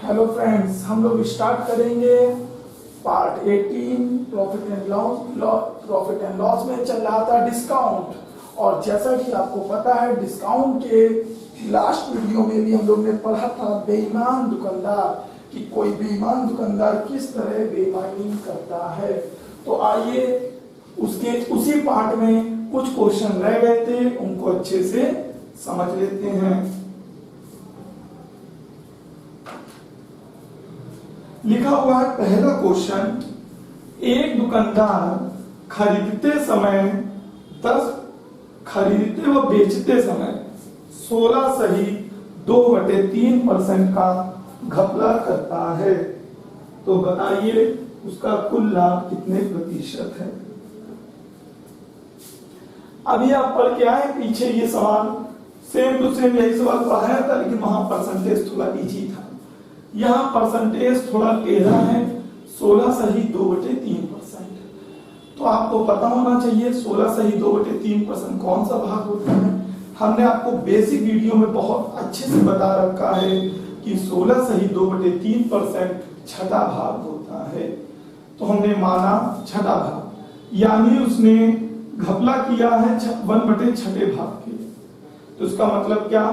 Hello friends, हम लोग start करेंगे पार्ट 18 प्रॉफिट एंड लॉस में चल रहा था डिस्काउंट। और जैसा कि आपको पता है, डिस्काउंट के लास्ट वीडियो में भी हम लोग ने पढ़ा था बेईमान दुकानदार, कि कोई बेईमान दुकानदार किस तरह बेईमानी करता है। तो आइए उसी पार्ट में कुछ क्वेश्चन रह गए थे, उनको अच्छे से समझ लेते हैं। लिखा हुआ है पहला क्वेश्चन, एक दुकानदार खरीदते व बेचते समय 16 सही 2/3% का घपला करता है, तो बताइए उसका कुल लाभ कितने प्रतिशत है। अभी आप पढ़ के आए पीछे ये सवाल, सेम टू सेम यही सवाल पढ़ाया था, लेकिन वहां परसेंटेज थोड़ा इजी था, यहाँ परसेंटेज थोड़ा टेढ़ा है। 16 सही 2/3%। तो आपको पता होना चाहिए 16 सही 2/3% कौन सा भाग होता है। हमने आपको बेसिक वीडियो में बहुत अच्छे से बता रखा है कि 16 सही 2/3% छठा भाग होता है। तो हमने माना छठा भाग, यानी उसने घपला किया है 1/6 भाग के। तो इसका मतलब क्या,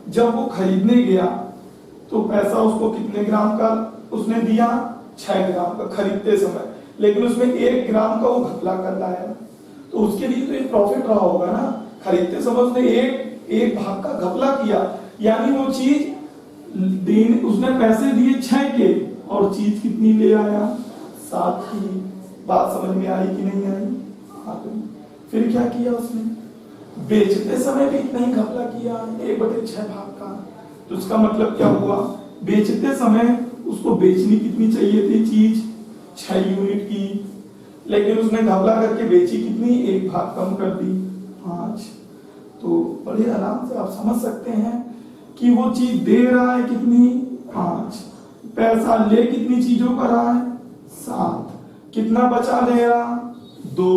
जब वो खरीदने गया तो पैसा उसको कितने ग्राम का उसने दिया, 6 ग्राम का खरीदते समय, लेकिन उसमें 1 ग्राम का वो घपला कर लाया, तो उसके लिए तो ये प्रॉफिट रहा होगा ना। खरीदते समय उसने एक भाग का घपला किया, यानी वो चीज उसने पैसे दिए 6 के और चीज कितनी ले आया, 7 की। बात समझ में आई कि नहीं आई? फिर क्या किया उसने, बेचते समय भी इतना ही घपला किया, 1/6 भाग का। तो उसका मतलब क्या हुआ, बेचते समय उसको बेचनी कितनी चाहिए थी चीज, 6 यूनिट की, लेकिन उसने घपला करके बेची कितनी, 1 भाग कम कर दी, 5। तो बड़े आराम से आप समझ सकते हैं कि वो चीज दे रहा है कितनी, 5। पैसा ले कितनी चीजों का रहा है, 7। कितना बचा ले रहा, 2।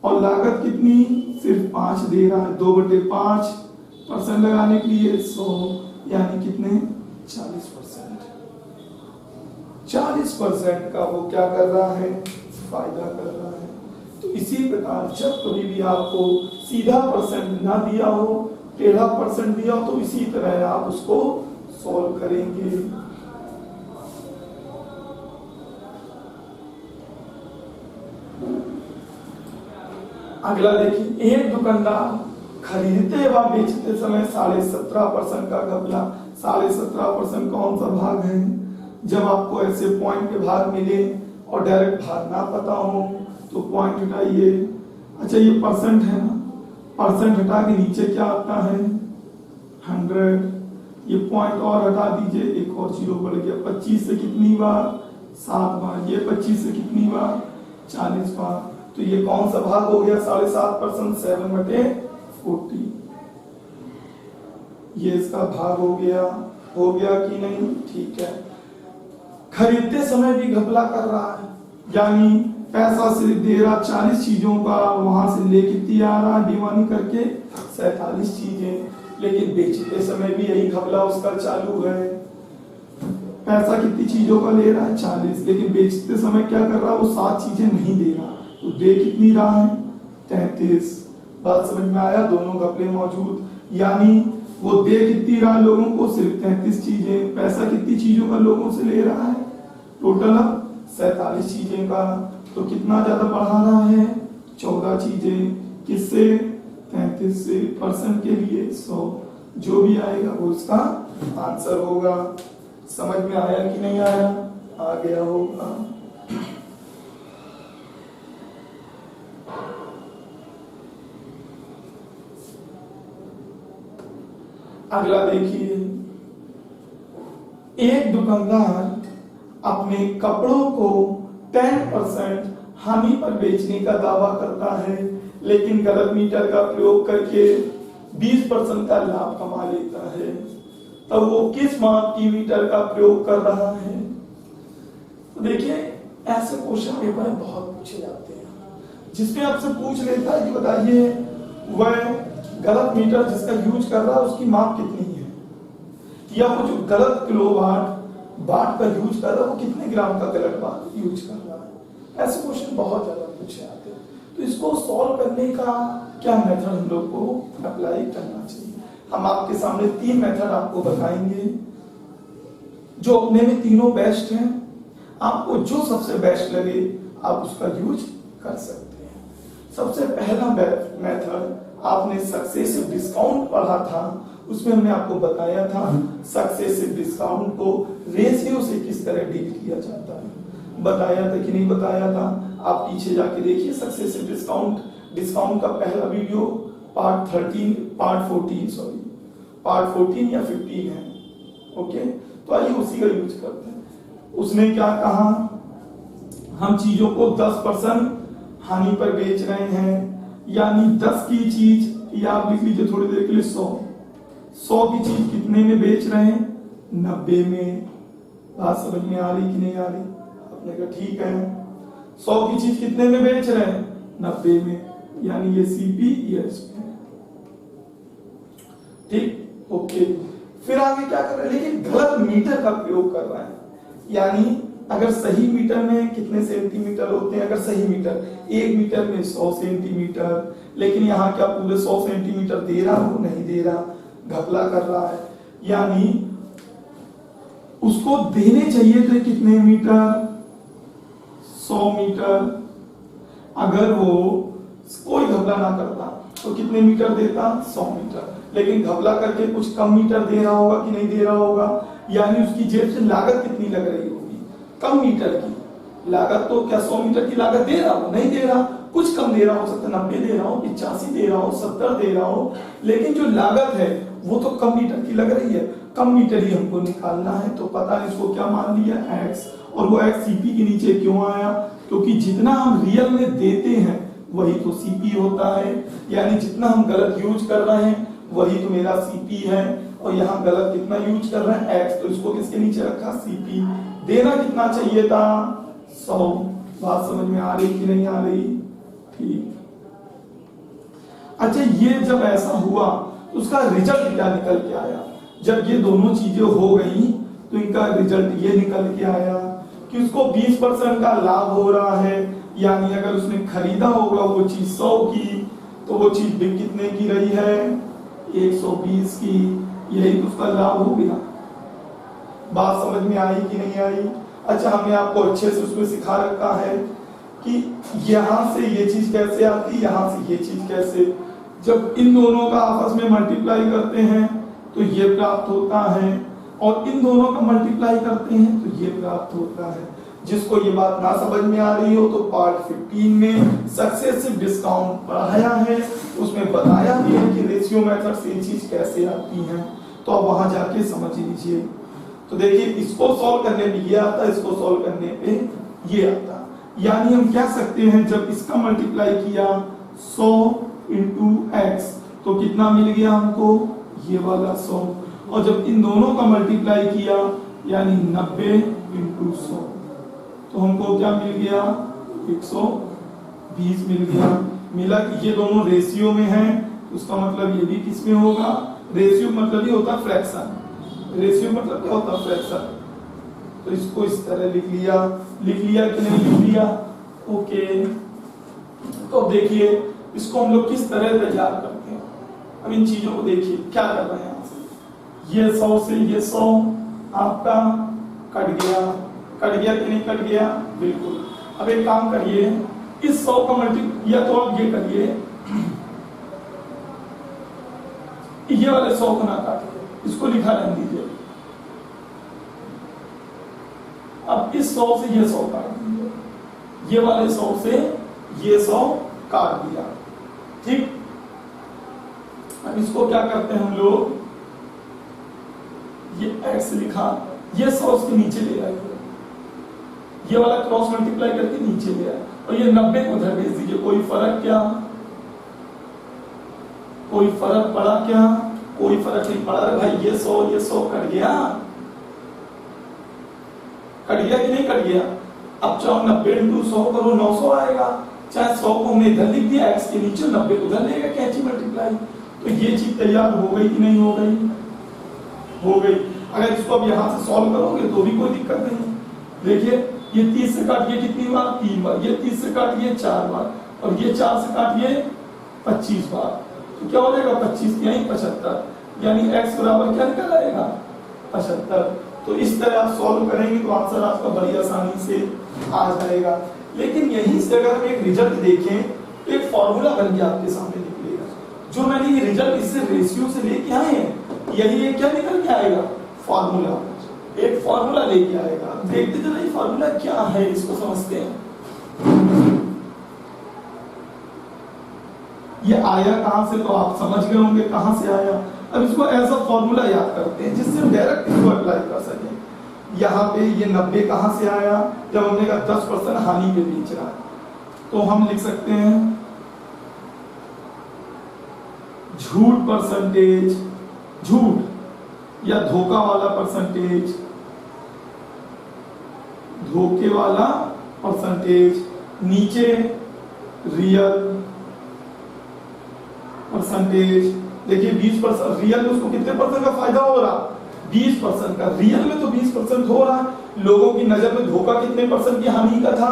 और लागत कितनी, सिर्फ 5 दे रहा है। 2/5% लगाने के लिए 100, यानी कितने, 40%। 40% का वो क्या कर रहा है, फायदा कर रहा है। तो इसी प्रकार जब कभी भी आपको सीधा परसेंट ना दिया हो, टेढ़ा परसेंट दिया हो, तो इसी तरह आप उसको सॉल्व करेंगे। अगला देखिए, एक दुकानदार खरीदते व बेचते समय 17.5% का घपला। 17.5% कौन सा भाग है। जब आपको ऐसे पॉइंट के भाग मिले और डायरेक्ट भाग ना पता हो तो पॉइंट हटाइए। अच्छा, ये परसेंट है ना, परसेंट हटा के नीचे क्या आता है, 100। ये पॉइंट और हटा दीजिए, एक और 0 बढ़ गया। 25 से कितनी बार, 7 बार। ये 25 से कितनी बार, 40 बार। तो ये कौन सा भाग हो गया, 7.5%, 7/40। ये इसका भाग हो गया कि नहीं, ठीक है। खरीदते समय भी घपला कर रहा है, यानी पैसा सिर्फ दे रहा 40 चीजों का, वहां से ले कितनी आ रहा है, बेईमानी करके 47 चीजें, लेकिन बेचते समय भी यही घपला उसका चालू है। पैसा कितनी चीजों का ले रहा है, 40, लेकिन बेचते समय क्या कर रहा है, वो 7 चीजें नहीं दे रहा, तो दे कितनी रहा है, 33। बात समझ में आया, दोनों घपले मौजूद, यानी वो दे कितनी रहा लोगों को, सिर्फ 33 चीजें। पैसा कितनी चीजों का लोगों से ले रहा है, टोटल 47 चीजें का। तो कितना ज्यादा बढ़ा रहा है, 14 चीजें। किससे, 33 से। परसेंट के लिए 100, जो भी आएगा वो उसका आंसर होगा। समझ में आया कि नहीं आया, आ गया होगा। अगला देखिए, एक दुकानदार अपने कपड़ों को 10% हानि पर बेचने का दावा करता है, लेकिन गलत मीटर का प्रयोग करके 20% का लाभ कमा लेता है। तब वो किस माप की मीटर का प्रयोग कर रहा है। तो देखिए, ऐसे क्वेश्चन पेपर में बहुत पूछे जाते हैं, जिसमें आपसे पूछ लेता है कि बताइए वह गलत मीटर जिसका यूज कर रहा है उसकी माप कितनी है, या वो जो गलत किलोवाट बाट का यूज कर रहा है वो कितने ग्राम का गलत बाट यूज कर रहा है। ऐसे क्वेश्चन बहुत ज्यादा पूछे आते हैं। तो इसको सॉल्व करने का क्या मेथड हम लोग को अप्लाई करना चाहिए। हम आपके सामने 3 मेथड आपको बताएंगे जो अपने में तीनों बेस्ट हैं। आपको जो सबसे बेस्ट लगे आप उसका यूज कर सकते हैं। सबसे पहला मेथड आपने सक्सेसिव डिस्काउंट पढ़ा था, उसमें हमने आपको बताया था सक्सेसिव डिस्काउंट को रेशियो से किस तरह डील किया जाता है। बताया था कि नहीं बताया था? आप पीछे जाके देखिए सक्सेसिव डिस्काउंट का पहला वीडियो पार्ट 14 या 15 है। ओके, तो आइए उसी का यूज करते हैं। उसने क्या कहा, हम चीजों को 10% हानि पर बेच रहे हैं, यानी 10 की चीज, या आप लिख लीजिए थोड़ी देर के लिए 100 की चीज कितने में बेच रहे हैं? 90 में। बात समझ में आ रही कि नहीं आ रही? आपने कहा ठीक है। 100 की चीज कितने में बेच रहे हैं? 90 में, यानी ये सीपी ये एसपी। ठीक, ओके। फिर आगे क्या कर रहा है, लेकिन गलत मीटर का प्रयोग कर रहा है। यानी अगर सही मीटर में कितने सेंटीमीटर होते हैं, अगर सही मीटर 1 मीटर में 100 सेंटीमीटर, लेकिन यहाँ क्या पूरे 100 सेंटीमीटर दे रहा हो? नहीं दे रहा, घपला कर रहा है। यानी उसको देने चाहिए थे कितने मीटर? 100 मीटर। अगर वो कोई घपला ना करता तो कितने मीटर देता? 100 मीटर। लेकिन घपला करके कुछ कम मीटर दे रहा होगा कि नहीं दे रहा होगा, यानी उसकी जेब से लागत कितनी लग रही होगी? कम मीटर की लागत। तो क्या 100 मीटर की लागत दे रहा हो? नहीं दे रहा, कुछ कम दे रहा हो सकता, 90 दे रहा हो, 85 दे रहा हो, 70 दे रहा हो, लेकिन जो लागत है वो तो कम मीटर की लग रही है। कम मीटर ही हमको निकालना है, तो पता नहीं इसको क्या मान लिया? x। और वो x सीपी के नीचे क्यों आया? क्योंकि जितना हम रियल में देते हैं वही तो सीपी होता है, यानी जितना हम गलत यूज कर रहे हैं वही तो मेरा सीपी है, और यहाँ गलत कितना यूज कर रहे हैं? x। तो इसको किसके नीचे रखा? सीपी। देना कितना चाहिए था? 100। बात समझ में आ रही कि नहीं आ रही? ठीक। अच्छा, ये जब ऐसा हुआ तो उसका रिजल्ट क्या निकल के आया? जब ये दोनों चीजें हो गई तो इनका रिजल्ट ये निकल के आया कि उसको 20% का लाभ हो रहा है। यानी अगर उसने खरीदा होगा वो चीज 100 की, तो वो चीज बिक कितने की रही है? 120 की। यही तो उसका लाभ हो गया। बात समझ में आई कि नहीं आई? अच्छा, हमने आपको अच्छे से उसमें सिखा रखा है कि यहां से ये चीज कैसे आती, यहां से ये चीज कैसे। जब इन दोनों का आपस में मल्टीप्लाई करते हैं तो ये प्राप्त होता है, और इन दोनों का मल्टीप्लाई करते हैं तो ये प्राप्त होता है। जिसको ये बात ना समझ में आ रही हो तो पार्ट 15 में सक्सेसिव डिस्काउंट पढ़ाया है, उसमें बताया भी है कि रेशियो मेथड से ये चीज कैसे आती है, तो आप वहां जाके समझ लीजिए। तो देखिए, इसको सॉल्व करने पे ये आता, इसको सॉल्व करने पे ये आता। यानी हम कह सकते हैं जब इसका मल्टीप्लाई किया 100 इंटू एक्स तो कितना मिल गया हमको? ये वाला 100। और जब इन दोनों का मल्टीप्लाई किया यानी 90 इंटू 100 तो हमको क्या मिल गया? 120 मिल गया। मिला कि ये दोनों रेशियो में है, उसका मतलब ये भी किस में होगा? रेशियो मतलब ये होता है फ्रैक्शन। रेशियो मतलब क्या होता है? फ्रैक्शन। तो इसको इस तरह लिख लिया कि नहीं लिख लिया? ओके। तो देखिए इसको हम लोग किस तरह तैयार करते हैं। अब इन चीजों को देखिए क्या कर रहे हैं। ये 100 से ये 100 आपका कट गया कि नहीं कट गया? बिल्कुल। अब एक काम करिए, इस 100 का मल्टीप्लाई, या तो आप ये करिए, ये वाले 100 को ना काटिए, इसको लिखा रहने दीजिए। अब इस 100 से ये 100 काट दीजिए, ये वाले 100 से ये 100 काट दिया। ठीक। अब इसको क्या करते हैं हम लोग? ये x लिखा, ये 100 के नीचे ले आए, ये वाला क्रॉस मल्टीप्लाई करके नीचे ले आए, और ये 90 को उधर भेज दीजिए। कोई फर्क क्या? कोई फर्क पड़ा क्या? कोई फर्क नहीं पड़ा। भाई ये 100 कट गया कि नहीं कट गया? अब चाहो 90 इंटू 100 करो, 900 आएगा। चाहे 100 को हमने इधर लिख दिया x के नीचे, 90 उधर लेगा कैंची मल्टीप्लाई। तो ये चीज तैयार हो गई कि नहीं हो गई? हो गई। अगर इसको अब यहाँ से सॉल्व करोगे तो भी कोई दिक्कत नहीं। देखिए ये 30 से काटिए कितनी बार, 3 बार, ये 30 से काटिए 4 बार, और ये 4 से काटिए 25 बार, तो क्या हो जाएगा 25 यही 75, यानी x बराबर क्या निकल आएगा 75। तो इस तरह आप सॉल्व करेंगे तो आंसर आपका बड़ी आसानी से आ जाएगा। लेकिन यहीं से अगर हम एक रिजल्ट देखें तो एक फॉर्मूला बन के आपके सामने निकलेगा। जो मैंने ये रिजल्ट इससे रेशियो से लेके आए हैं, यही एक क्या निकल के आएगा फॉर्मूला, एक फॉर्मूला लेके आएगा। देखते चलो ये फॉर्मूला क्या है, इसको समझते हैं। ये आया कहां से, तो आप समझ गए होंगे कहां से आया। अब इसको एज अ फॉर्मूला याद करते हैं जिससे हम डायरेक्ट इसको अप्लाई कर सकें। यहाँ पे ये 90 कहां से आया, जब हमने कहा 10% हानि पे बेच रहा है, तो हम लिख सकते हैं झूठ परसेंटेज, झूठ या धोखा वाला परसेंटेज, धोखे वाला परसेंटेज, नीचे रियल परसेंटेज। देखिए 20% रियल में उसको कितने परसेंट का फायदा हो रहा, 20% का, रियल में तो 20% हो रहा। लोगों की नजर में धोखा कितने परसेंट की हानि का था,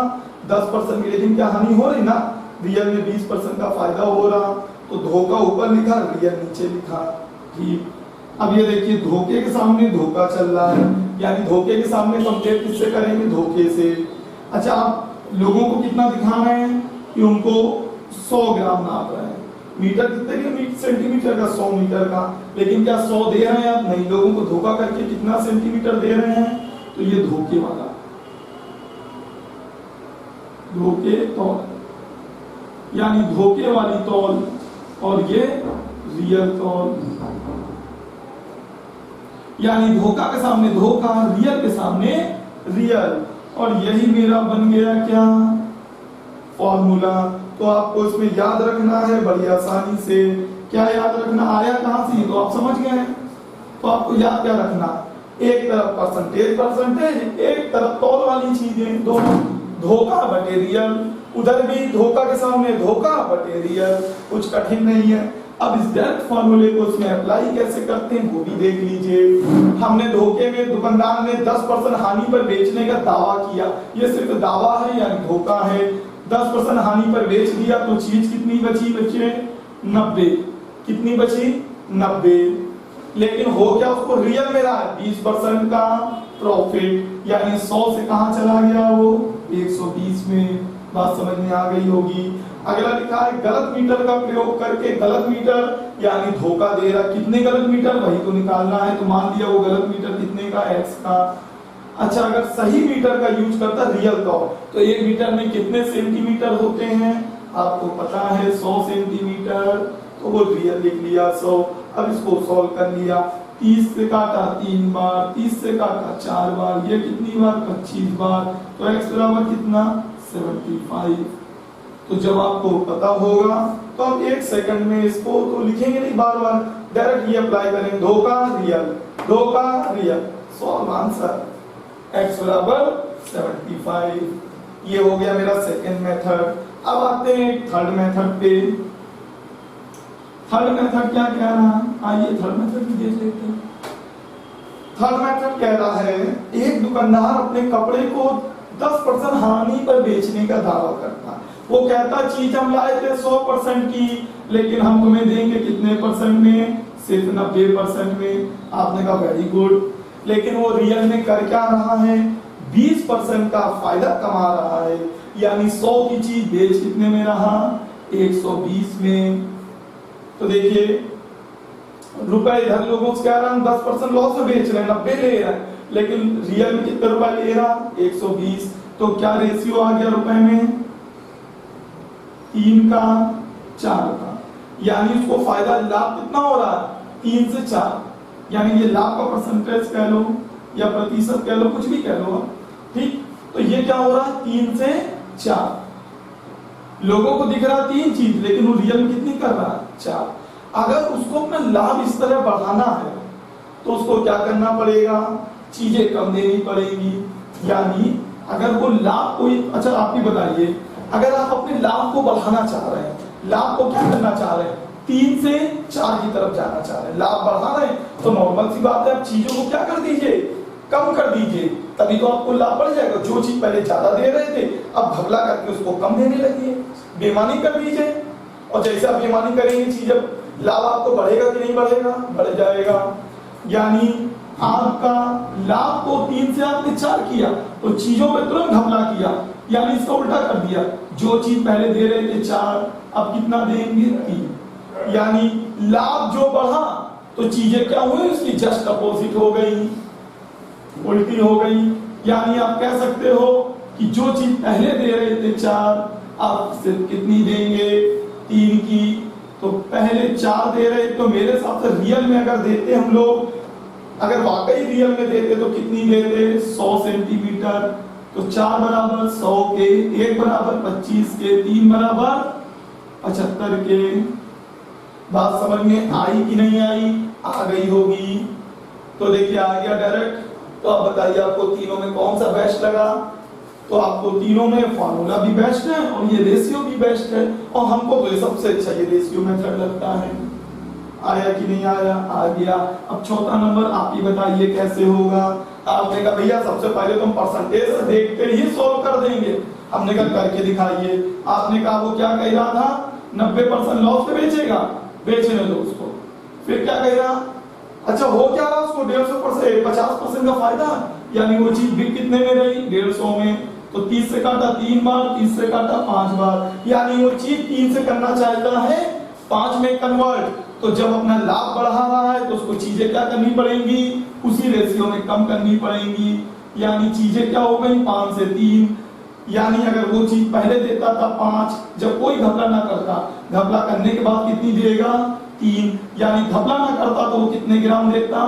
10% की, लेकिन क्या हानि हो रही ना, रियल में 20% का फायदा हो रहा। तो धोखा ऊपर लिखा, रियल नीचे लिखा। ठीक, अब ये देखिए धोखे के सामने धोखा चल रहा है, यानी धोखे के सामने कंपेयर किससे करेंगे, धोखे से। अच्छा आप लोगों को कितना दिखाना है कि उनको 100 ग्राम नाप रहे हैं, मीटर कितने के सेंटीमीटर का, 100 मीटर का, लेकिन क्या 100 दे रहे हैं आप, नहीं, लोगों को धोखा करके कितना सेंटीमीटर दे रहे हैं, तो ये धोखे वाला, धोखे तौल, यानी धोखे वाली तौल, और ये रियल तौल, यानी धोखा के सामने धोखा, रियल के सामने रियल। और यही मेरा बन गया क्या फॉर्मूला। तो आपको इसमें याद रखना है बड़ी आसानी से। क्या याद रखना, आया कहां से, तो आप समझ गए हैं। तो आपको याद क्या रखना, एक तरफ परसेंटेज, एक तरफ तौल वाली चीजें, दोनों, धोखा बटे रियल, उधर भी धोखा के सामने धोखा बटे रियल, कुछ कठिन नहीं है। अब इस डायरेक्ट फॉर्मूले को इसमें अप्लाई कैसे करते हैं वो भी देख लीजिए। हमने धोखे में दुकानदार ने 10% हानि पर बेचने का दावा किया, ये सिर्फ दावा है यानी धोखा है। 10% हानि पर बेच दिया तो चीज कितनी बची, बचे 90, कितनी बची 90, लेकिन हो क्या उसको रियल में रहा है 20% का प्रॉफिट, यानी 100 से कहां चला गया वो 120 में। बात समझ में आ गई होगी। अगला लिखा है गलत मीटर का प्रयोग करके, गलत मीटर यानी धोखा दे रहा, कितने गलत मीटर वही तो निकालना है। तो मान लिया वो गलत मीटर कितने का, x का। अच्छा अगर सही मीटर का यूज करता रियल तौर, तो एक मीटर में कितने सेंटीमीटर होते हैं आपको पता है 100 सेंटीमीटर, तो वो रियल लिख लिया 100। अब इसको सॉल्व कर लिया, 30 से काटा 3 बार, 30 से काटा 4 बार, ये कितनी बार 25 बार, तो x बराबर कितना 75। तो जब आपको पता होगा तो आप 1 सेकंड में इसको तो लिखेंगे नहीं बार बार, डायरेक्ट ये अप्लाई करेंगे, धोखा रियल, सॉल्व आंसर x बराबर 75। ये हो गया मेरा सेकंड मेथड। अब आते हैं थर्ड मेथड पे। थर्ड मेथड क्या कह रहा है, आइए थर्ड मेथड भी देख लेते हैं। थर्ड मेथड कह रहा है एक दुकानदार अपने कपड़े को 10% हानि पर बेचने का दावा करता है। वो कहता चीज हम लाए थे 100% की, लेकिन हम तुम्हें देंगे कितने परसेंट में, सिर्फ 90% में। आपने कहा वेरी गुड, लेकिन वो रियल में कर क्या रहा है 20% का फायदा कमा रहा है, यानी 100 की चीज बेच कितने में रहा 120 में। तो देखिए रुपए इधर लोगों से कह रहा है 10% लॉस में बेच रहे हैं, 90 ले रहे हैं, लेकिन रियल में कितने रुपए ले रहा 120। तो क्या रेशियो आ गया रुपए में 3 का 4 का, यानी उसको फायदा लाभ कितना हो रहा है 3 से 4, यानी ये लाभ का परसेंटेज कह लो या प्रतिशत कह लो, कुछ भी कह लो, ठीक। तो ये क्या हो रहा है 3 से 4, लोगों को दिख रहा 3 चीज, लेकिन वो रियल में कितनी कर रहा है 4। अगर उसको अपना लाभ इस तरह बढ़ाना है तो उसको क्या करना पड़ेगा, चीजें कम देनी पड़ेगी। यानी अगर वो लाभ कोई, अच्छा आप ही बताइए, अगर आप अपने लाभ को बढ़ाना चाह रहे हैं, लाभ को क्या करना चाह रहे हैं 3 से 4 की तरफ जाना चाह रहे हैं, लाभ बढ़ा रहे हैं, तो नॉर्मल सी बात है आप चीजों को क्या कर दीजिए, कम कर दीजिए, तभी तो आपको लाभ बढ़ जाएगा। जो चीज पहले ज्यादा दे रहे थे अब घपला करके उसको कम देने लगी है, बेईमानी कर दीजिए। और जैसे आप बेईमानी करेंगे चीज लाभ आपको बढ़ेगा कि नहीं बढ़ेगा, बढ़ जाएगा। यानी आपका लाभ को 3 से आपने 4 किया तो चीजों में तुरंत घपला किया, यानी इसका उल्टा कर दिया। जो चीज पहले दे रहे थे 4 अब कितना देंगे 3, यानी लाभ जो बढ़ा तो चीजें क्या हुई, उसकी जस्ट अपोजिट हो गई, उल्टी हो गई। यानी आप कह सकते हो कि जो चीज पहले दे रहे थे 4 आप सिर्फ कितनी देंगे 3 की। तो पहले 4 दे रहे तो मेरे हिसाब से रियल में अगर देते हम लोग, अगर वाकई रियल में देते तो कितनी देते 100 सेंटीमीटर। तो 4 बराबर 100 के, 1 बराबर 25 के, 3 बराबर 75 के। बात समझ में आई कि नहीं आई, आ गई होगी। तो देखिए आ गया डायरेक्ट। तो आप बताइए आपको तीनों में कौन सा बेस्ट लगा। तो आपको तीनों में फार्मूला भी बेस्ट है और ये रेशियो भी बेस्ट है, और हमको तो ये सबसे अच्छा ये रेशियो मेथड लगता है। आया कि नहीं आया, आ गया। अब चौथा नंबर आप ही बताइए कैसे होगा। आपने कहा भैया सबसे पहले तो हम परसेंटेज देखते ही सोल्व कर देंगे, हमने कहा करके दिखाइए। आपने कहा वो क्या कह रहा था 90% लॉस पे बेचेगा, बेचने दो उसको। फिर क्या कह रहा, अच्छा हो क्या रहा उसको 150% 50% का फायदा, यानी वो चीज बिक कितने में रही 150 में। तो 30 से काटा 3 बार, 30 से काटा 5 बार, यानी वो चीज 3 से करना चाहता है 5 में कन्वर्ट। तो जब अपना लाभ बढ़ा रहा है तो उसको चीजें क्या करनी पड़ेंगी, उसी रेशियो में कम करनी पड़ेंगी। यानी चीजें क्या हो गई 5 से 3। यानी अगर वो चीज पहले देता था 5, जब कोई घपला ना करता, घपला करने के बाद कितनी देगा 3, यानी घपला ना करता तो वो कितने ग्राम देता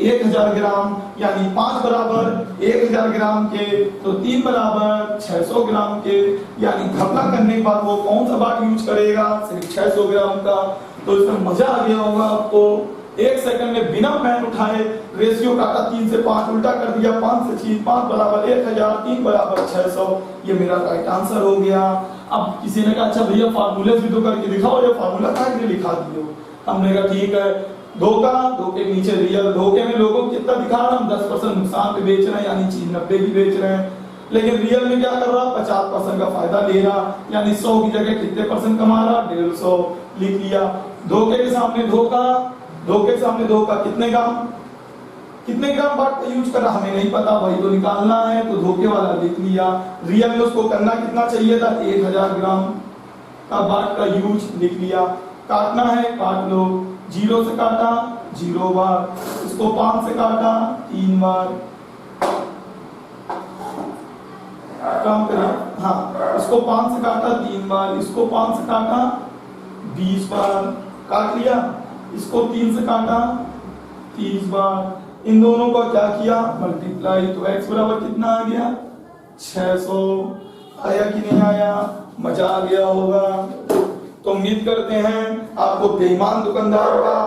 1000 ग्राम। यानी 5 बराबर 1000 ग्राम के, तो 3 बराबर 600 ग्राम के। यानी घपला करने के बाद वो कौन सा बाट यूज करेगा, सिर्फ 600 ग्राम का। तो इसमें मजा आ गया होगा आपको। 1 सेकंड में बिना पेन उठाए रेशियो काटा 3 से 5 उल्टा कर दिया, 5 से 6, 5 बराबर 1000, 3 बराबर 600। ये मेरा राइट आंसर हो गया। अब किसी ने कहा अच्छा भैया फार्मूले भी तो करके दिखाओ, ये फार्मूला काट के लिखा दियो। हमने कहा ठीक है। धोखा, धोखे के नीचे रियल। धोखे में लोगों को कितना दिखा रहा, हम 10% नुकसान पे बेच रहे हैं, यानी चीज 90 की बेच रहे हैं। लेकिन रियल में क्या कर रहा 50% का फायदा ले रहा, यानी 100 की जगह कितने % कमा रहा 150 लिख लिया। धोखे के सामने धोखा, धोखे के सामने धोखा कितने ग्राम बाट का यूज कर रहा हमें नहीं पता, वही तो निकालना है, तो धोखे वाला लिख लिया। रियल में उसको करना कितना चाहिए था 1000 ग्राम का बाट का यूज लिख लिया। काटना है काट लो, 0 से काटा 0 बार, इसको 5 से काटा 3 बार। काम करें, हाँ इसको 5 से काटा 3 बार, इसको 5 से काटा 20 बार, काट लिया। इसको 3 से काटा 30 बार। इन दोनों का क्या किया मल्टीप्लाई, तो x बराबर कितना आ गया 600। आया कि नहीं आया, मजा आ गया होगा। तो उम्मीद करते हैं आपको बेईमान दुकानदार का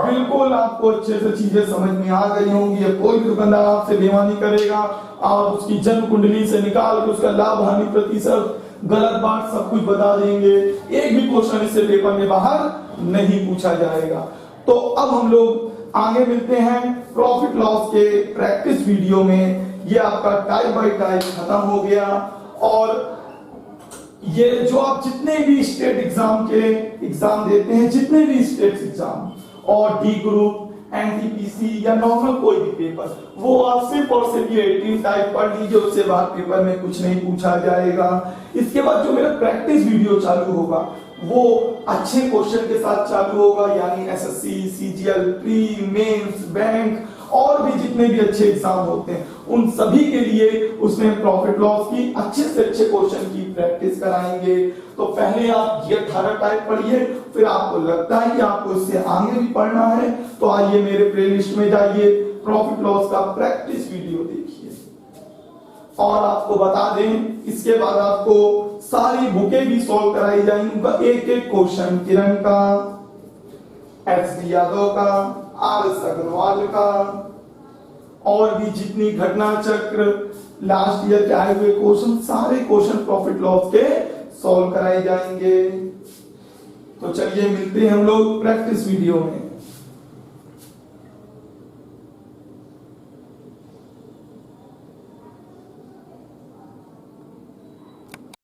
बिल्कुल आपको अच्छे से चीजें समझ में आ गई होंगी। कोई भी दुकानदार आपसे बेईमानी करेगा और उसकी जन्म कुंडली से निकाल के उसका लाभ हानि प्रतिशत गलत बात सब कुछ बता देंगे, एक भी क्वेश्चन इससे पेपर में बाहर नहीं पूछा जाएगा। तो अब हम लोग आगे मिलते हैं प्रॉफिट लॉस के प्रैक्टिस वीडियो में। ये आपका टाइप बाय टाइप खत्म हो गया, और ये जो आप जितने भी स्टेट एग्जाम के एग्जाम देते हैं, जितने भी स्टेट एग्जाम और डी ग्रुप, एनटीपीसी या नॉर्मल कोई भी पेपर, वो आप सिर्फ और सिर्फ ये 18 टाइप पढ़ लीजिए, उससे बाद पेपर में कुछ नहीं पूछा जाएगा। इसके बाद जो मेरा प्रैक्टिस वीडियो चालू होगा वो अच्छे क्वेश्चन के साथ चालू होगा, यानी SSC, CGL, pre, mains, bank और भी जितने भी अच्छे एग्जाम होते हैं उन सभी के लिए उसमें प्रॉफिट लॉस की अच्छे से अच्छे क्वेश्चन की प्रैक्टिस कराएंगे। तो पहले आप ये 18 टाइप पढ़िए, फिर आपको लगता है कि आपको इससे आगे भी पढ़ना है तो आइए मेरे प्लेलिस्ट में जाइए, प्रॉफिट लॉस का प्रैक्टिस वीडियो देखिए। और आपको बता दें इसके बाद आपको सारी बुकें भी सॉल्व कराई जाएंगी, एक एक क्वेश्चन किरण का, एस.डी. यादव का, आर.एस. अग्रवाल का, और भी जितनी घटना चक्र लास्ट ईयर के आए हुए क्वेश्चन, सारे क्वेश्चन प्रॉफिट लॉस के सॉल्व कराए जाएंगे। तो चलिए मिलते हैं हम लोग प्रैक्टिस वीडियो में।